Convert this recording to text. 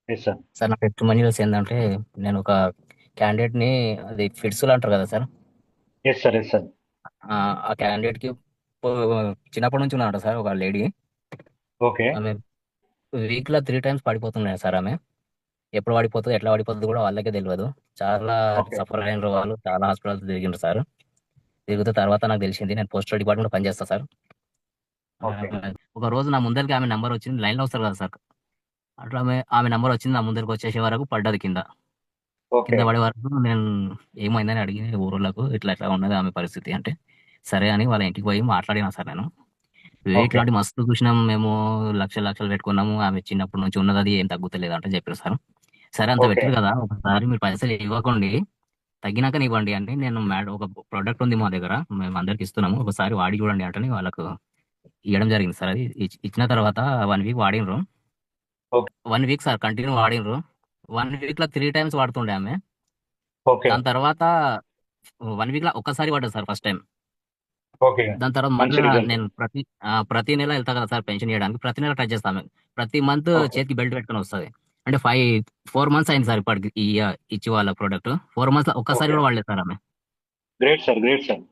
Yes sir. Sir నా testimonials ఏంటంటే, నేను ఒక క్యాండిడేట్‌ని అది ఫిట్స్‌లో అంటారు కదా సార్! Yes sir. Yes sir. ఆ క్యాండిడేట్‌కి పో చిన్నప్పటి నుంచి ఉన్నారట సార్ ఒక లేడీ. ఓకే. ఆమె వీక్‌లో 3 టైమ్స్ పడిపోతున్నాయి సార్ ఆమె. ఎప్పుడు పడిపోతదో, ఎట్లా పడిపోతదో కూడా వాళ్ళకే తెలవదు. చాలా ఓకే. సఫర్ అయినరు వాళ్ళు. చాలా హాస్పిటల్స్ తిరిగిండ్రు సార్. తిరిగితే తర్వాత నాకు తెలిసింది. నేను పోస్టల్ డిపార్ట్మెంట్‌లో పనిచేస్తా సార్. ఓకే. ఆమె ఒక రోజు నా ముందరికి ఆమె నంబర్ వచ్చింది. లైన్‌లో వస్తారు కదా సార్! అట్లా ఆమె ఆమె నంబర్ వచ్చింది. నా ముందరికి వచ్చేసే వరకు పడ్డది కింద. ఓకే. కింద పడే వరకు నేను ఏమైందని అడిగి ఊరోళ్ళకు ఇట్లా ఇట్లా ఉన్నది ఆమె పరిస్థితి అంటే, సరే అని వాళ్ళ ఇంటికి పోయి మాట్లాడినా సార్ నేను. ఓకే. ఇట్లాంటి మస్తు చూసినాం మేము, లక్షలు లక్షలు పెట్టుకున్నాము. ఆమె చిన్నప్పటి నుంచి ఉన్నదది ఏం తగ్గుతలేదు అంటే చెప్పారు సార్. సరే అంత ఓకే. పెట్టిర్రు కదా! ఒకసారి మీరు పైసలు ఇవ్వకండి. తగ్గినాకనే ఇవ్వండి అని నేను ఒక ప్రొడక్ట్ ఉంది మా దగ్గర. మేము అందరికి ఇస్తున్నాము. ఒకసారి వాడి చూడండి అంటే వాళ్ళకు ఇయ్యడం జరిగింది సార్ అది. ఇచ్చిన తర్వాత 1 వీక్ వాడిండ్రు. ఓకే. 1 వీక్ సార్ కంటిన్యూ వాడిండ్రు. 1 వీక్‌లో 3 టైమ్స్ వాడుతుండే ఆమె. ఓకే. దాని తర్వాత 1 వీక్‌లో ఒక్కసారి పడ్డది సార్ ఫస్ట్ టైమ్. ఓకే. దాని తర్వాత మంచి మళ్ళా రిజల్ట్. నేను ప్రతి నెల ఎళ్తా కదా సార్ పెన్షన్ ఇయ్యడానికి. ప్రతి నెల టచ్ చేస్తా ఆమె. ప్రతి మంత్ ఓకే. చేతికి బెల్ట్ పెట్టుకొని వస్తది. అంటే 4 మంత్స్ అయింది సార్ ఇప్పటికి ఇచ్చి వాళ్ళ ప్రొడక్ట్. 4 మంత్స్‌లో ఒక్కసారి ఓకే. కూడా వాడలేదు సార్ ఆమె. Great sir. Great sir.